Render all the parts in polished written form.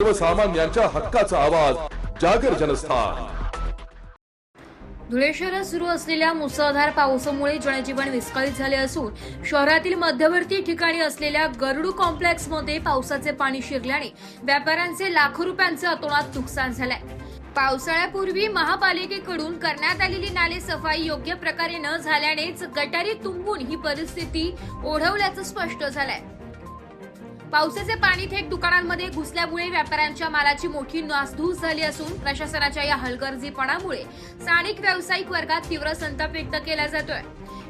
सर्वसामान्यांच्या हक्काचा आवाज जागर जनस्थान। धुळे शहरात सुरू असलेल्या मुसळधार पावसामुळे जनजीवन विस्कळीत झाले असून शहरातील मध्यवर्ती ठिकाणी असलेल्या गरुड कॉम्प्लेक्समध्ये पावसाचे पाणी शिरल्याने व्यापाऱ्यांचे लाखो रुपयांचे अतोनात नुकसान झालंय। पावसाळ्यापूर्वी महापालिकेकडून करण्यात आलेली नाले सफाई योग्य प्रकारे न झाल्यानेच गटारी तुंबून ही परिस्थिती ओढवल्याचं स्पष्ट झालंय। पावसाचे पाणी थेट दुकानांमध्ये घुसल्यामुळे व्यापाऱ्यांच्या मालाची मोठी नासधूस झाली असून प्रशासनाच्या या हलगर्जीपणामुळे स्थानिक व्यावसायिक वर्गात तीव्र संताप व्यक्त केला जातोय।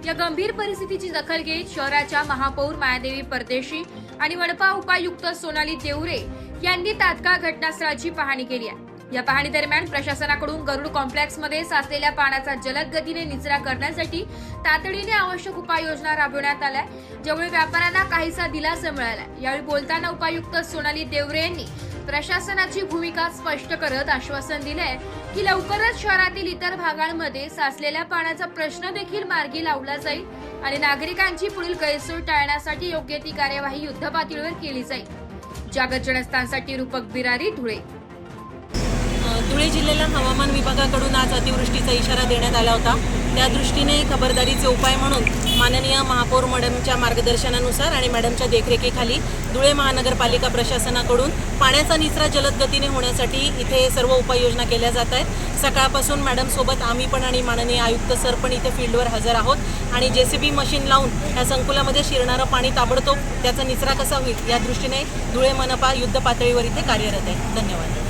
या गंभीर परिस्थितीची दखल घेत शहराच्या महापौर मायादेवी परदेशी आणि मनपा उपायुक्त सोनाली देवरे यांनी तात्काळ घटनास्थळाची पाहणी केली आहे। या पाहणी दरम्यान प्रशासनाकडून गरुड कॉम्प्लेक्समध्ये साचलेल्या पाण्याचा जलद गतीने निचरा करण्यासाठी तातडीने आवश्यक उपाययोजना राबवण्यात आल्या, ज्यामुळे व्यापाऱ्यांना काहीसा दिलासा मिळाला। यावेळी बोलताना उपायुक्त सोनाली देवरे यांनी प्रशासनाची भूमिका स्पष्ट करत आश्वासन दिले की लवकरच शहरातील इतर भागांमध्ये साचलेल्या पाण्याचा प्रश्न देखील मार्गी लावला जाईल आणि नागरिकांची पुढील गैरसोय टाळण्यासाठी योग्य ती कार्यवाही युद्धपातळीवर केली जाईल। जागर जनस्थानसाठी रूपक बिरारी, धुळे। धुळे जिल्ह्याला हवामान विभागाकडून आज अतिवृष्टीचा इशारा देण्यात आला होता। त्या दृष्टीने खबरदारीचे उपाय म्हणून माननीय महापौर मॅडमच्या मार्गदर्शनानुसार आणि मॅडमच्या देखरेखीखाली धुळे महानगरपालिका प्रशासनाकडून पाण्याचा निचरा जलद गतीने होण्यासाठी इथे सर्व उपाययोजना केल्या जात आहेत। सकाळपासून मॅडम सोबत आम्ही पण आणि माननीय आयुक्त सर पण इथे फील्डवर हजर आहोत आणि JCB मशीन लावून या संकुलामध्ये शिरणारं पाणी ताबडतोब त्याचा निचरा कसा होईल या दृष्टीने धुळे मनपा युद्ध पातळीवर इथे कार्यरत आहे। धन्यवाद।